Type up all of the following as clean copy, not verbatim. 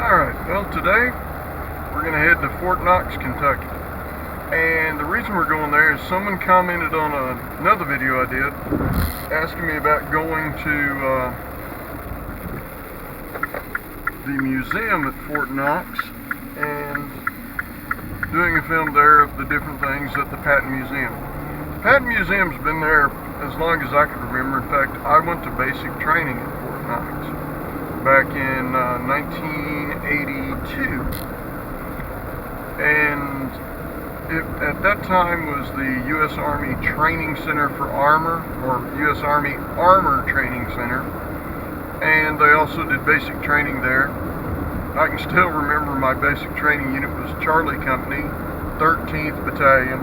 Alright, well today we're going to head to Fort Knox, Kentucky. And the reason we're going there is someone commented on another video I did asking me about going to the museum at Fort Knox and doing a film there of the different things at the Patton Museum. The Patton Museum's been there as long as I can remember. In fact, I went to basic training at Fort Knox back in 1982, and it at that time was the U.S. Army Training Center for Armor, or U.S. Army Armor Training Center, and they also did basic training there. I can still remember my basic training unit was Charlie Company, 13th Battalion,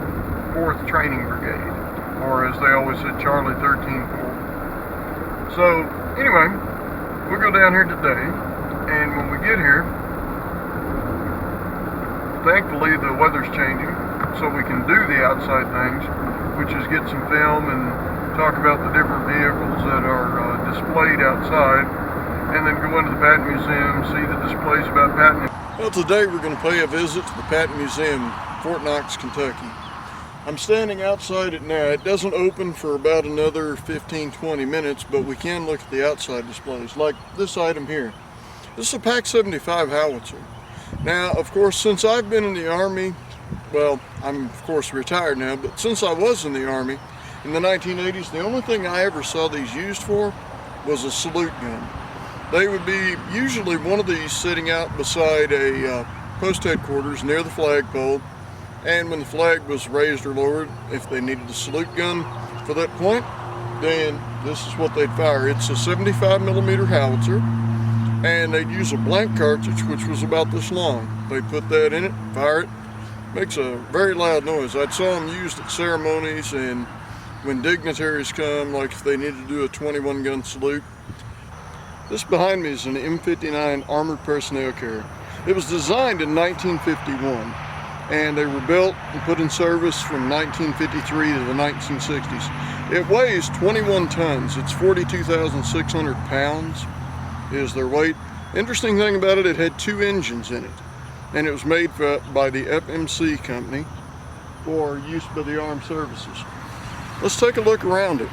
4th Training Brigade, or as they always said, Charlie 13-4. So anyway, we'll go down here today, and when we get here, thankfully the weather's changing, so we can do the outside things, which is get some film and talk about the different vehicles that are displayed outside, and then go into the Patton Museum, see the displays about Patton. Well, today we're going to pay a visit to the Patton Museum, Fort Knox, Kentucky. I'm standing outside it now. It doesn't open for about another 15-20 minutes, but we can look at the outside displays, like this item here. This is a Pak-75 howitzer. Now, of course, since I've been in the Army, well, I'm of course retired now, but since I was in the Army in the 1980s, the only thing I ever saw these used for was a salute gun. They would be usually one of these sitting out beside a post headquarters near the flagpole, and when the flag was raised or lowered, if they needed a salute gun for that point, then this is what they'd fire. It's a 75mm howitzer, and they'd use a blank cartridge, which was about this long. They'd put that in it, fire it. Makes a very loud noise. I saw them used at ceremonies and when dignitaries come, like if they need to do a 21-gun salute. This behind me is an M59 armored personnel carrier. It was designed in 1951. And they were built and put in service from 1953 to the 1960s. It weighs 21 tons. It's 42,600 pounds is their weight. Interesting thing about it, it had 2 engines in it. And it was made by the FMC company for use by the armed services. Let's take a look around it.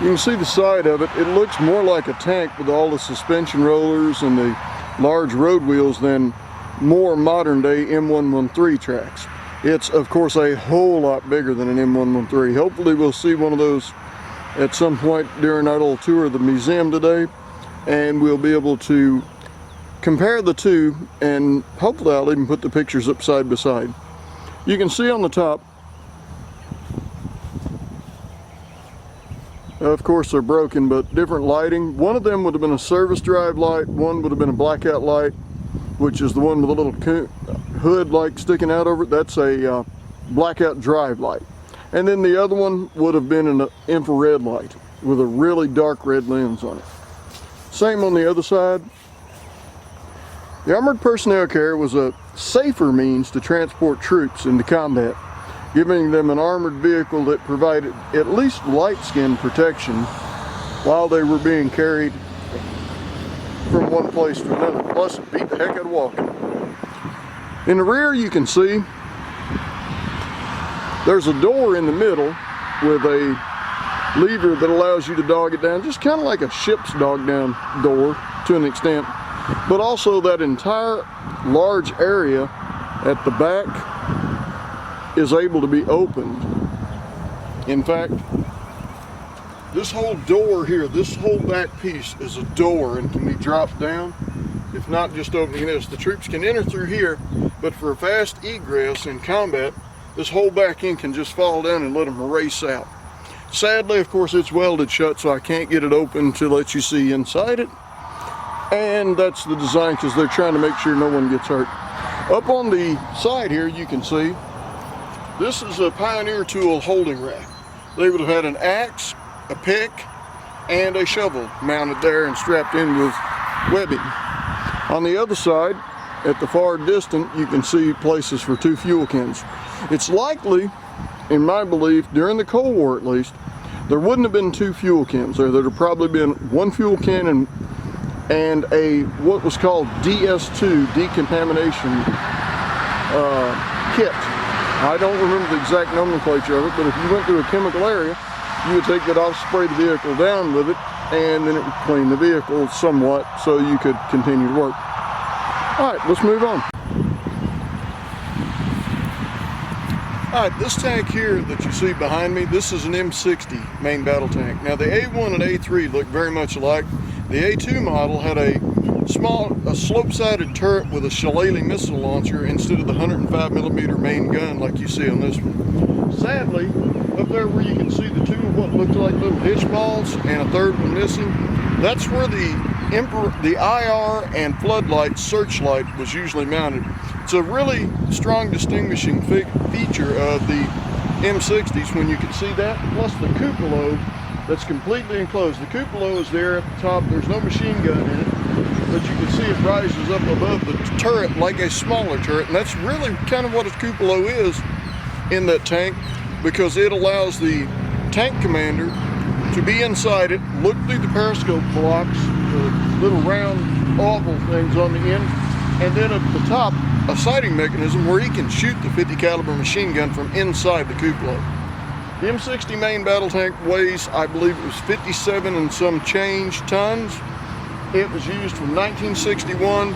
You can see the side of it. It looks more like a tank with all the suspension rollers and the large road wheels than more modern day M113 tracks. It's of course a whole lot bigger than an M113. Hopefully we'll see one of those at some point during our little tour of the museum today, and we'll be able to compare the two, and hopefully I'll even put the pictures up side by side. You can see on the top, of course they're broken, but different lighting. One of them would have been a service drive light, one would have been a blackout light, which is the one with a little hood like sticking out over it. That's a blackout drive light. And then the other one would have been an infrared light with a really dark red lens on it. Same on the other side. The armored personnel carrier was a safer means to transport troops into combat, giving them an armored vehicle that provided at least light skin protection while they were being carried from one place to another. Plus it beat the heck out of walking. In the rear you can see there's a door in the middle with a lever that allows you to dog it down, just kind of like a ship's dog down door to an extent, but also that entire large area at the back is able to be opened. In fact, this whole door here, this whole back piece is a door and can be dropped down. If not just opening this, the troops can enter through here, but for a fast egress in combat, this whole back end can just fall down and let them race out. Sadly, of course, it's welded shut, so I can't get it open to let you see inside it. And that's the design because they're trying to make sure no one gets hurt. Up on the side here, you can see this is a Pioneer tool holding rack. They would have had an axe, a pick, and a shovel mounted there and strapped in with webbing. On the other side, at the far distant, you can see places for 2 fuel cans. It's likely, in my belief, during the Cold War at least, there wouldn't have been 2 fuel cans there. There'd have probably been 1 fuel can and a what was called DS2 decontamination kit. I don't remember the exact nomenclature of it, but if you went through a chemical area, you would take it off, spray the vehicle down with it, and then it would clean the vehicle somewhat so you could continue to work. All right, let's move on. All right, this tank here that you see behind me, this is an M60 main battle tank. Now the A1 and A3 look very much alike. The A2 model had a slope-sided turret with a shillelagh missile launcher instead of the 105mm main gun like you see on this one. Sadly, up there where you can see the 2 of what looked like little hitch balls and a 3rd one missing, that's where the IR and floodlight searchlight was usually mounted. It's a really strong distinguishing feature of the M60s when you can see that, plus the cupola that's completely enclosed. The cupola is there at the top. There's no machine gun in it, but you can see it rises up above the turret like a smaller turret, and that's really kind of what a cupola is in that tank, because it allows the tank commander to be inside it, look through the periscope blocks, the little round oval things on the end, and then at the top, a sighting mechanism where he can shoot the 50 caliber machine gun from inside the cupola. The M60 main battle tank weighs, I believe it was 57 and some change tons. It was used from 1961.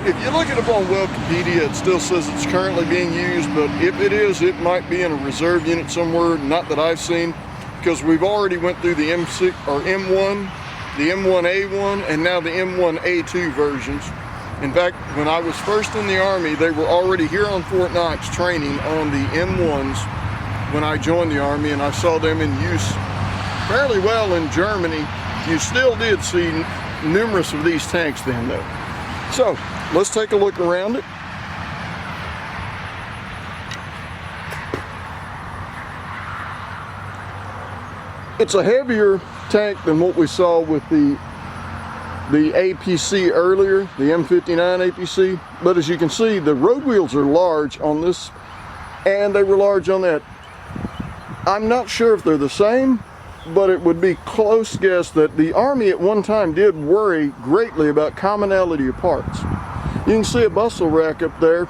If you look it up on Wikipedia, it still says it's currently being used, but if it is, it might be in a reserve unit somewhere, not that I've seen, because we've already went through the M6 or M1, the M1A1, and now the M1A2 versions. In fact, when I was first in the Army, they were already here on Fort Knox training on the M1s when I joined the Army, and I saw them in use fairly well in Germany. You still did see numerous of these tanks then though. So, let's take a look around it. It's a heavier tank than what we saw with the APC earlier, the M59 APC, but as you can see, the road wheels are large on this, and they were large on that. I'm not sure if they're the same, but it would be close guess that the Army at one time did worry greatly about commonality of parts. You can see a bustle rack up there.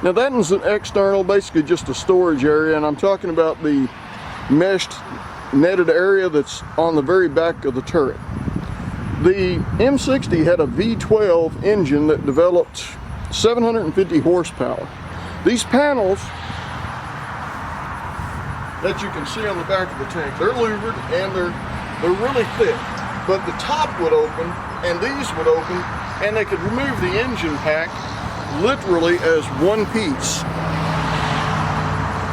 Now that is an external, basically just a storage area, and I'm talking about the meshed netted area that's on the very back of the turret. The M60 had a V12 engine that developed 750 horsepower. These panels that you can see on the back of the tank, they're louvered and they're really thick, but the top would open and these would open, and they could remove the engine pack literally as one piece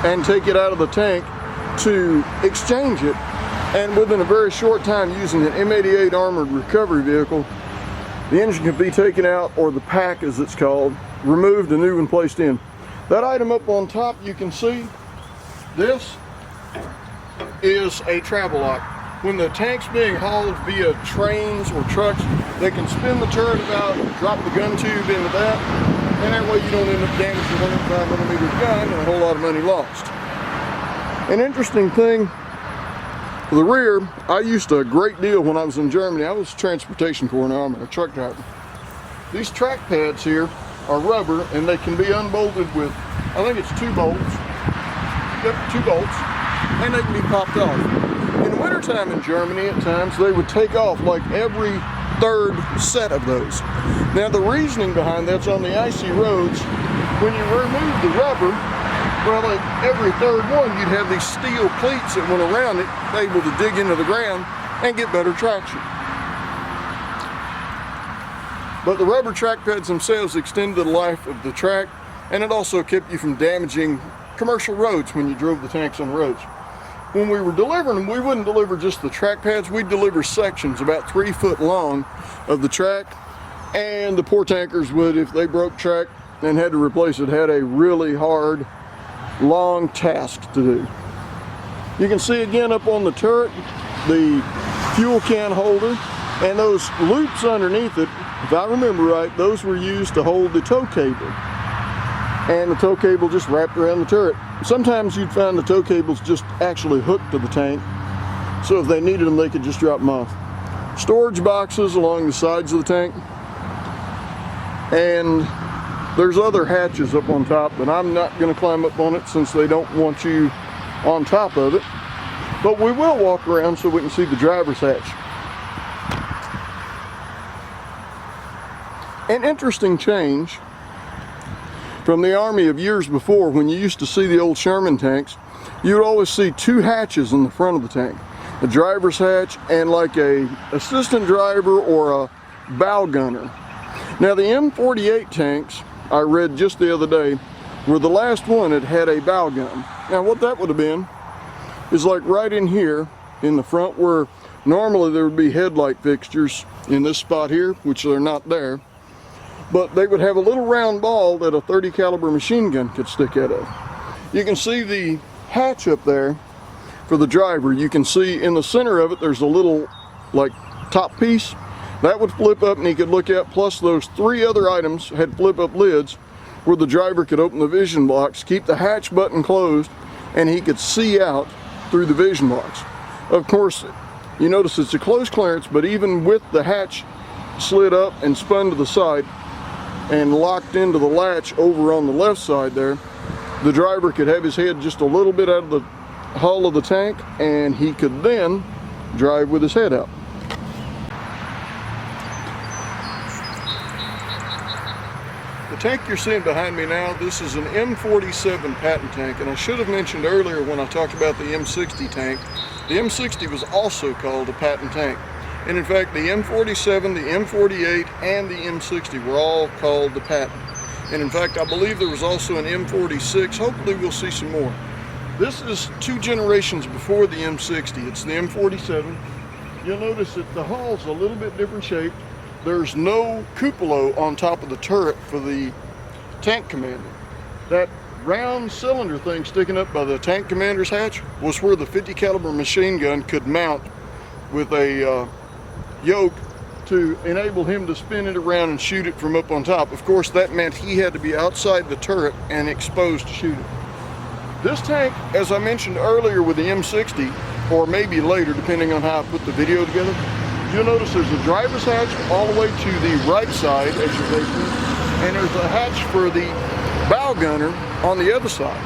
and take it out of the tank to exchange it. And within a very short time, using an M88 armored recovery vehicle, the engine could be taken out, or the pack as it's called, removed and new one placed in. That item up on top, you can see, this is a travel lock. When the tank's being hauled via trains or trucks, they can spin the turret about, drop the gun tube into that, and that way you don't end up damaging the 105mm gun and a whole lot of money lost. An interesting thing, the rear, I used a great deal when I was in Germany. I was transportation corps in the Army, a truck driver. These track pads here are rubber, and they can be unbolted with, I think it's 2 bolts. Yep, 2 bolts, and they can be popped off. In the wintertime in Germany, at times, they would take off like every 3rd set of those. Now the reasoning behind that's on the icy roads, when you remove the rubber, well, at every 3rd one, you'd have these steel cleats that went around it, able to dig into the ground and get better traction. But the rubber track pads themselves extended the life of the track, and it also kept you from damaging commercial roads when you drove the tanks on the roads. When we were delivering them, we wouldn't deliver just the track pads, we'd deliver sections about 3 foot long of the track, and the poor tankers would, if they broke track and had to replace it, had a really hard, long task to do. You can see again up on the turret the fuel can holder, and those loops underneath it if I remember right, those were used to hold the tow cable. And the tow cable just wrapped around the turret. Sometimes you'd find the tow cables just actually hooked to the tank, so if they needed them, they could just drop them off. Storage boxes along the sides of the tank, and there's other hatches up on top, but I'm not going to climb up on it since they don't want you on top of it. But we will walk around so we can see the driver's hatch. An interesting change from the Army of years before, when you used to see the old Sherman tanks, you would always see two hatches in the front of the tank. A driver's hatch and like a assistant driver or a bow gunner. Now the M48 tanks, I read just the other day, were the last one that had a bow gun. Now what that would have been is like right in here in the front, where normally there would be headlight fixtures in this spot here, which they're not there. But they would have a little round ball that a .30 caliber machine gun could stick out of. You can see the hatch up there for the driver. You can see in the center of it there's a little like top piece that would flip up and he could look at, plus those three other items had flip up lids where the driver could open the vision box, keep the hatch button closed, and he could see out through the vision box. Of course, you notice it's a closed clearance, but even with the hatch slid up and spun to the side and locked into the latch over on the left side there, the driver could have his head just a little bit out of the hull of the tank, and he could then drive with his head out. The tank you're seeing behind me now, this is an M47 Patton tank, and I should have mentioned earlier when I talked about the M60 tank, the M60 was also called a Patton tank. And in fact, the M47, the M48, and the M60 were all called the Patton. And in fact, I believe there was also an M46. Hopefully we'll see some more. This is two generations before the M60. It's the M47. You'll notice that the hull's a little bit different shape. There's no cupola on top of the turret for the tank commander. That round cylinder thing sticking up by the tank commander's hatch was where the .50 caliber machine gun could mount with a yoke to enable him to spin it around and shoot it from up on top. Of course, that meant he had to be outside the turret and exposed to shoot it. This tank, as I mentioned earlier with the M60, or maybe later depending on how I put the video together, you'll notice there's a driver's hatch all the way to the right side as you're facing, and there's a hatch for the bow gunner on the other side.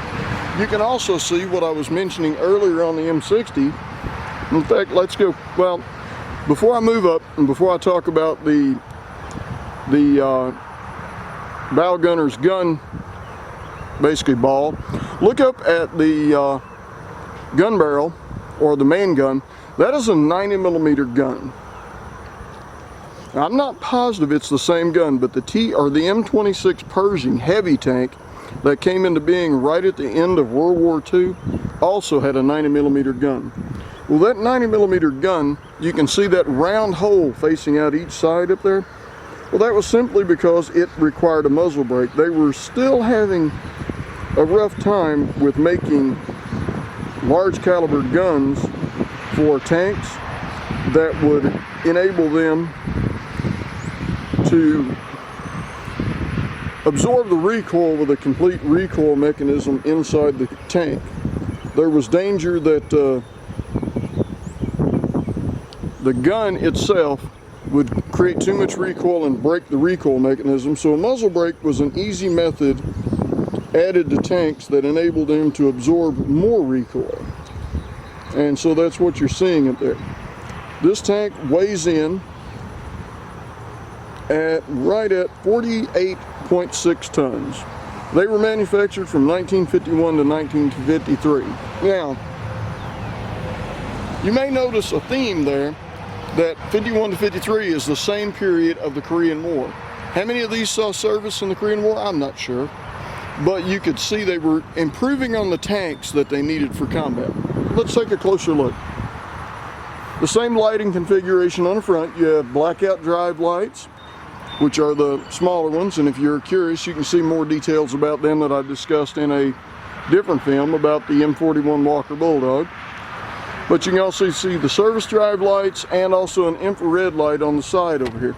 You can also see what I was mentioning earlier on the M60. In fact, let's go, well, before I move up and before I talk about the bow gunner's gun, basically ball, look up at the gun barrel, or the main gun. That is a 90mm gun. Now, I'm not positive it's the same gun, but the M26 Pershing heavy tank that came into being right at the end of World War II also had a 90mm gun. Well, that 90mm gun, you can see that round hole facing out each side up there. Well, that was simply because it required a muzzle brake. They were still having a rough time with making large caliber guns for tanks that would enable them to absorb the recoil with a complete recoil mechanism inside the tank. There was danger that the gun itself would create too much recoil and break the recoil mechanism, so a muzzle brake was an easy method added to tanks that enabled them to absorb more recoil. And so that's what you're seeing up there. This tank weighs in at right at 48.6 tons. They were manufactured from 1951 to 1953. Now, you may notice a theme there, that 51 to 53 is the same period of the Korean War. How many of these saw service in the Korean War? I'm not sure. But you could see they were improving on the tanks that they needed for combat. Let's take a closer look. The same lighting configuration on the front. You have blackout drive lights, which are the smaller ones, and if you're curious, you can see more details about them that I discussed in a different film about the M41 Walker Bulldog. But you can also see the service drive lights and also an infrared light on the side over here.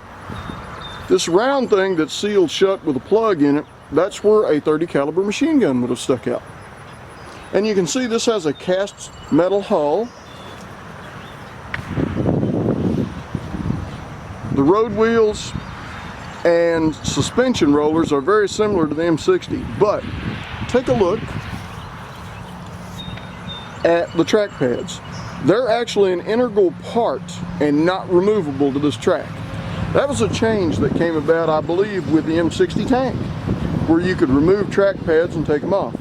This round thing that's sealed shut with a plug in it, that's where a .30 caliber machine gun would have stuck out. And you can see this has a cast metal hull. The road wheels and suspension rollers are very similar to the M60, but take a look at the track pads. They're actually an integral part and not removable to this track. That was a change that came about, I believe, with the M60 tank, where you could remove track pads and take them off.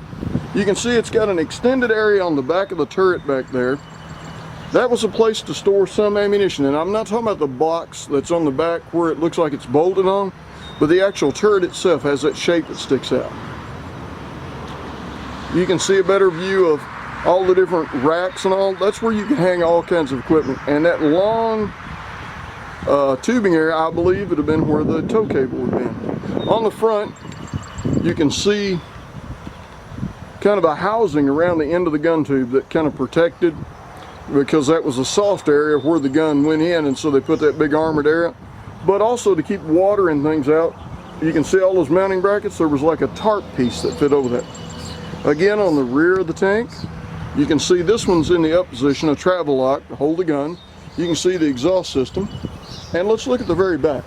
You can see it's got an extended area on the back of the turret back there. That was a place to store some ammunition, and I'm not talking about the box that's on the back where it looks like it's bolted on, but the actual turret itself has that shape that sticks out. You can see a better view of all the different racks and all. That's where you can hang all kinds of equipment, and that long tubing area, I believe, would have been where the tow cable would have been. On the front, you can see kind of a housing around the end of the gun tube that kind of protected, because that was a soft area where the gun went in, and so they put that big armored area. But also to keep water and things out, you can see all those mounting brackets. There was like a tarp piece that fit over that. Again, on the rear of the tank, you can see this one's in the up position, a travel lock to hold the gun. You can see the exhaust system. And let's look at the very back.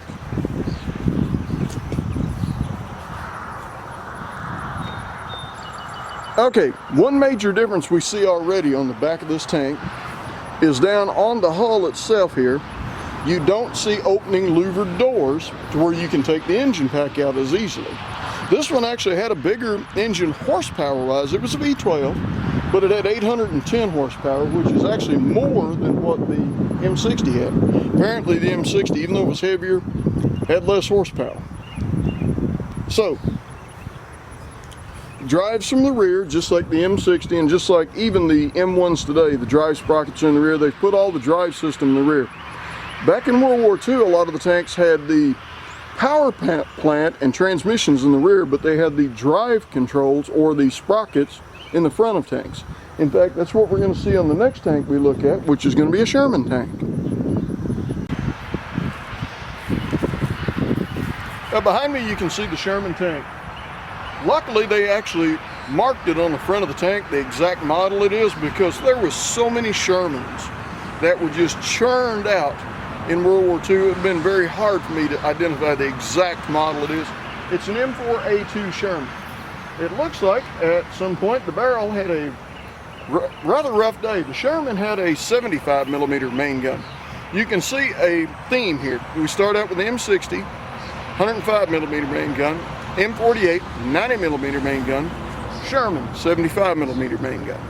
Okay, one major difference we see already on the back of this tank is down on the hull itself here. You don't see opening louvered doors to where you can take the engine pack out as easily. This one actually had a bigger engine horsepower-wise. It was a V12, but it had 810 horsepower, which is actually more than what the M60 had. Apparently the M60, even though it was heavier, had less horsepower. So, drives from the rear, just like the M60, and just like even the M1s today, the drive sprockets are in the rear. They've put all the drive system in the rear. Back in World War II, a lot of the tanks had the power plant and transmissions in the rear, but they had the drive controls or the sprockets in the front of tanks. In fact, that's what we're going to see on the next tank we look at, which is going to be a Sherman tank. Now behind me you can see the Sherman tank. Luckily they actually marked it on the front of the tank, the exact model it is, because there was so many Shermans that were just churned out in World War II. It would have been very hard for me to identify the exact model it is. It's an M4A2 Sherman. It looks like at some point the barrel had a rather rough day. The Sherman had a 75mm main gun. You can see a theme here. We start out with the M60, 105mm main gun, M48, 90mm main gun, Sherman, 75mm main gun.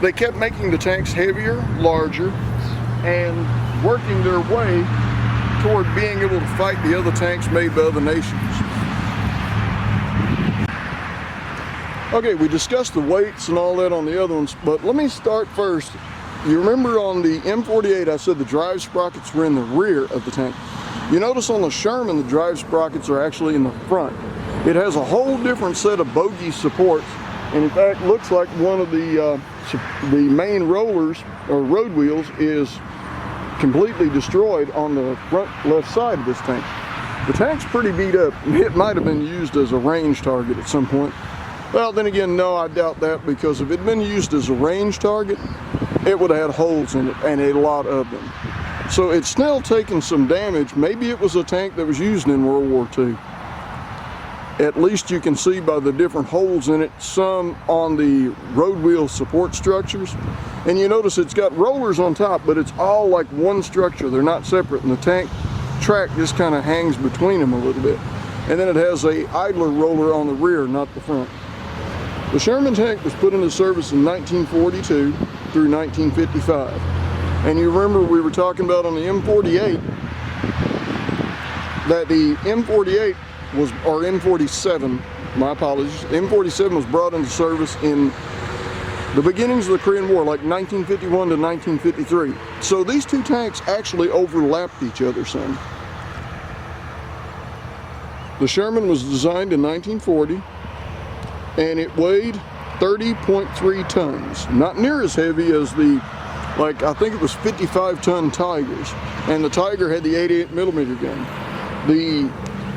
They kept making the tanks heavier, larger, and working their way toward being able to fight the other tanks made by other nations. Okay, we discussed the weights and all that on the other ones, but let me start first. You remember on the M48 I said the drive sprockets were in the rear of the tank. You notice on the Sherman the drive sprockets are actually in the front. It has a whole different set of bogie supports, and in fact looks like one of the main rollers or road wheels is completely destroyed on the front left side of this tank. The tank's pretty beat up. It might have been used as a range target at some point. Well, then again, no, I doubt that, because if it had been used as a range target, it would have had holes in it, and a lot of them. So it's still taken some damage. Maybe it was a tank that was used in World War II. At least you can see by the different holes in it, some on the road wheel support structures. And you notice it's got rollers on top, but it's all like one structure. They're not separate, and the tank track just kind of hangs between them a little bit. And then it has a idler roller on the rear, not the front. The Sherman tank was put into service in 1942 through 1955. And you remember we were talking about on the M48 that the M48 was, or M47, my apologies, M47 was brought into service in the beginnings of the Korean War, like 1951 to 1953. So these two tanks actually overlapped each other some. The Sherman was designed in 1940, and it weighed 30.3 tons. Not near as heavy as the, like, I think it was 55-ton Tigers, and the Tiger had the 88mm gun. The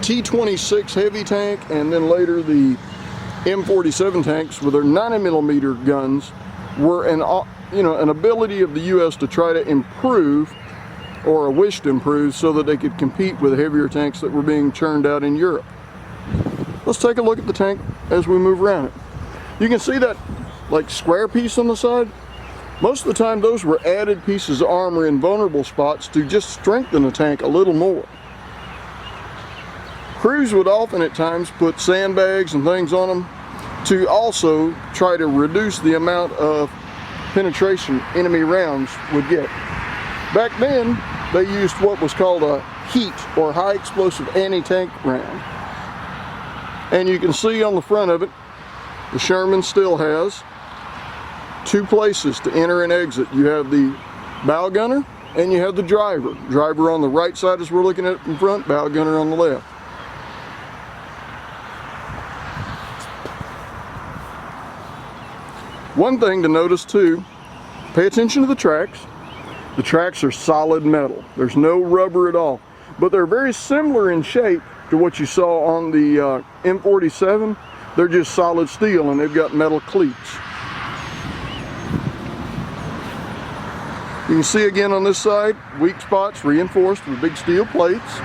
T-26 heavy tank, and then later the M47 tanks with their 90mm guns were an ability of the U.S. to try to improve, or a wish to improve, so that they could compete with heavier tanks that were being churned out in Europe. Let's take a look at the tank as we move around it. You can see that like square piece on the side. Most of the time those were added pieces of armor in vulnerable spots to just strengthen the tank a little more. Crews would often at times put sandbags and things on them to also try to reduce the amount of penetration enemy rounds would get. Back then, they used what was called a heat, or high explosive anti-tank round. And you can see on the front of it, the Sherman still has two places to enter and exit. You have the bow gunner and you have the driver. Driver on the right side as we're looking at it in front, bow gunner on the left. One thing to notice too, pay attention to the tracks. The tracks are solid metal. There's no rubber at all. But they're very similar in shape to what you saw on the M47. They're just solid steel and they've got metal cleats. You can see again on this side, weak spots reinforced with big steel plates.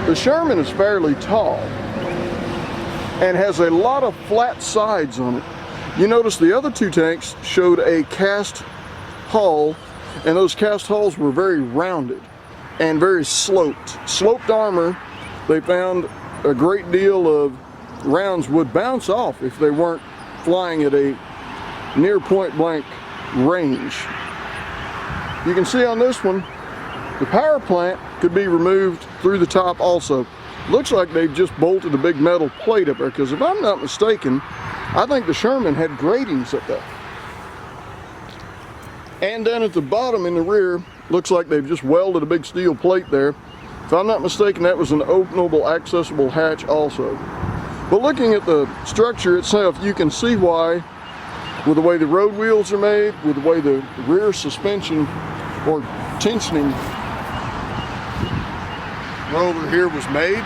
The Sherman is fairly tall and has a lot of flat sides on it. You notice the other two tanks showed a cast hull, and those cast hulls were very rounded and very sloped. Sloped armor, they found a great deal of rounds would bounce off if they weren't flying at a near point blank range. You can see on this one, the power plant could be removed through the top also. Looks like they've just bolted a big metal plate up there, because if I'm not mistaken, I think the Sherman had gratings up there. And down at the bottom in the rear, looks like they've just welded a big steel plate there. If I'm not mistaken, that was an openable, accessible hatch also. But looking at the structure itself, you can see why, with the way the road wheels are made, with the way the rear suspension or tensioning roller here was made,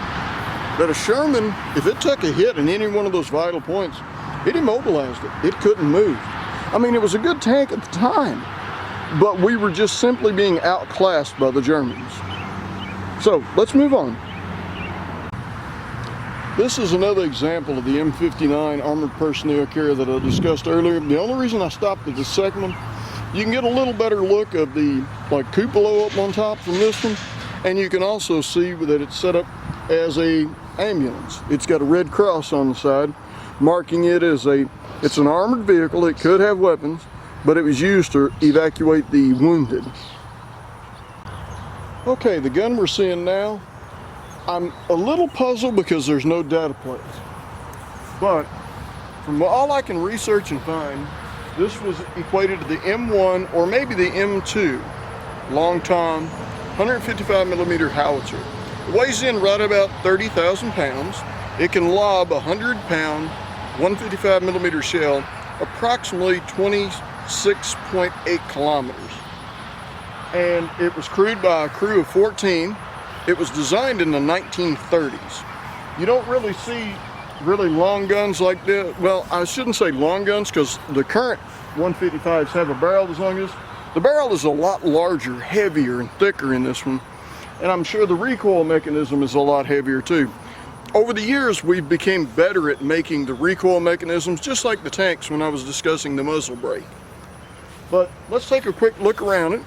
that a Sherman, if it took a hit in any one of those vital points, it immobilized it. It couldn't move. I mean, it was a good tank at the time, but we were just simply being outclassed by the Germans. So let's move on. This is another example of the M59 armored personnel carrier that I discussed earlier. The only reason I stopped at the second one, you can get a little better look of the cupola up on top from this one, and you can also see that it's set up as a ambulance. It's got a red cross on the side, marking it as it's an armored vehicle. It could have weapons, but it was used to evacuate the wounded. Okay, the gun we're seeing now, I'm a little puzzled because there's no data plates. But from all I can research and find, this was equated to the M1 or maybe the M2 long tom 155mm howitzer. It weighs in right about 30,000 pounds. It can lob a 100-pound 155mm shell approximately 26.8 kilometers. And it was crewed by a crew of 14. It was designed in the 1930s. You don't really see really long guns like this. Well, I shouldn't say long guns, because the current 155s have a barrel as long as this. The barrel is a lot larger, heavier, and thicker in this one. And I'm sure the recoil mechanism is a lot heavier too. Over the years, we became better at making the recoil mechanisms, just like the tanks when I was discussing the muzzle brake. But let's take a quick look around it.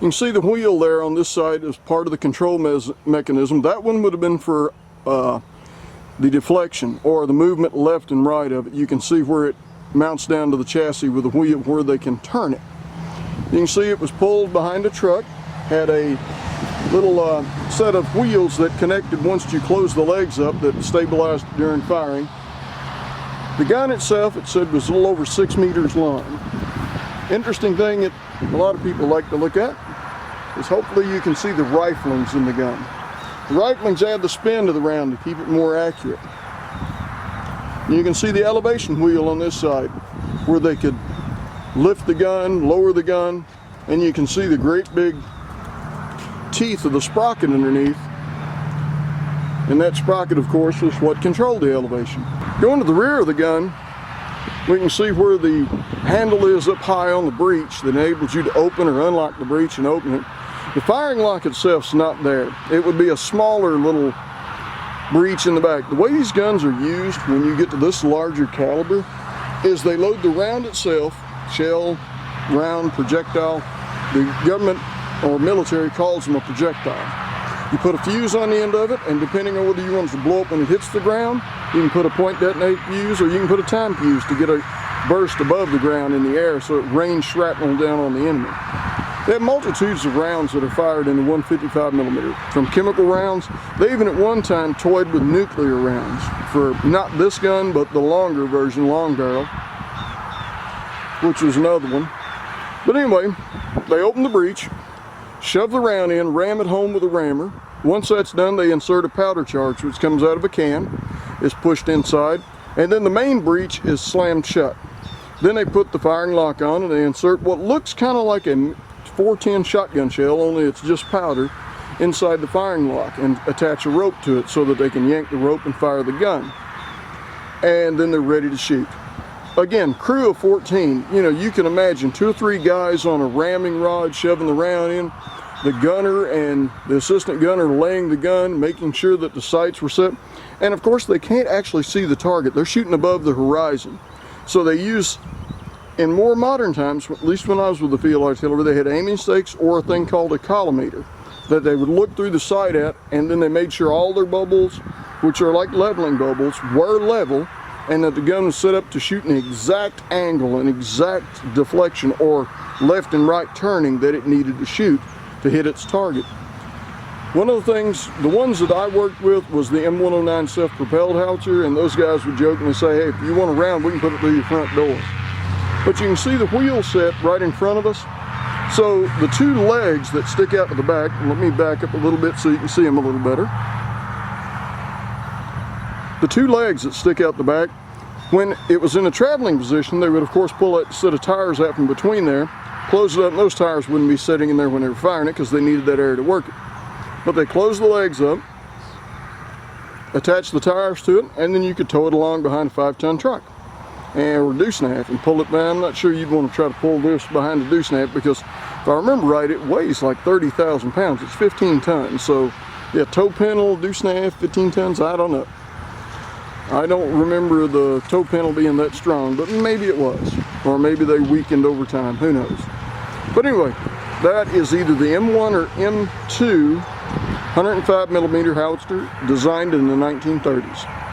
You can see the wheel there on this side is part of the control mechanism. That one would have been for the deflection or the movement left and right of it. You can see where it mounts down to the chassis with the wheel where they can turn it. You can see it was pulled behind a truck, had a little set of wheels that connected once you close the legs up that stabilized during firing. The gun itself, it said, was a little over 6 meters long. Interesting thing that a lot of people like to look at is hopefully you can see the riflings in the gun. The riflings add the spin to the round to keep it more accurate. You can see the elevation wheel on this side. where they could lift the gun, lower the gun, and you can see the great big teeth of the sprocket underneath. And that sprocket, of course, is what controlled the elevation. Going to the rear of the gun, we can see where the handle is up high on the breech that enables you to open or unlock the breech and open it. The firing lock itself is not there. It would be a smaller little breech in the back. The way these guns are used when you get to this larger caliber is they load the round itself, shell, round, projectile. The government or military calls them a projectile. You put a fuse on the end of it, and depending on whether you want it to blow up when it hits the ground, you can put a point detonate fuse, or you can put a time fuse to get a burst above the ground in the air so it rains shrapnel down on the enemy. They have multitudes of rounds that are fired in the 155 millimeter, from chemical rounds. They even at one time toyed with nuclear rounds for not this gun, but the longer version, long barrel, which was another one. But anyway, they open the breech, shove the round in, ram it home with a rammer. Once that's done, they insert a powder charge, which comes out of a can, is pushed inside, and then the main breech is slammed shut. Then they put the firing lock on, and they insert what looks kind of like a 410 shotgun shell, only it's just powder, inside the firing lock, and attach a rope to it so that they can yank the rope and fire the gun. And then they're ready to shoot. Again, crew of 14, you know, you can imagine 2 or 3 guys on a ramming rod shoving the round in, the gunner and the assistant gunner laying the gun, making sure that the sights were set. And of course, they can't actually see the target. They're shooting above the horizon. So they use, in more modern times, at least when I was with the field artillery, they had aiming stakes or a thing called a collimator that they would look through the sight at, and then they made sure all their bubbles, which are like leveling bubbles, were level, and that the gun was set up to shoot an exact angle, an exact deflection, or left and right turning that it needed to shoot to hit its target. One of the things, the ones that I worked with was the M109 self-propelled howitzer, and those guys would jokingly say, hey, if you want a round, we can put it through your front door. But you can see the wheel set right in front of us. So the 2 legs that stick out to the back, let me back up a little bit so you can see them a little better. The 2 legs that stick out the back, when it was in a traveling position, they would of course pull that set of tires out from between there, close it up, and those tires wouldn't be sitting in there when they were firing it because they needed that air to work it. But they close the legs up, attach the tires to it, and then you could tow it along behind a 5-ton truck or deuce and a half and pull it down. I'm not sure you'd want to try to pull this behind a deuce and a half because if I remember right, it weighs like 30,000 pounds. It's 15 tons. So yeah, tow panel, deuce and a half, 15 tons, I don't know. I don't remember the tow panel being that strong, but maybe it was. Or maybe they weakened over time, who knows. But anyway, that is either the M1 or M2 105 millimeter howitzer designed in the 1930s.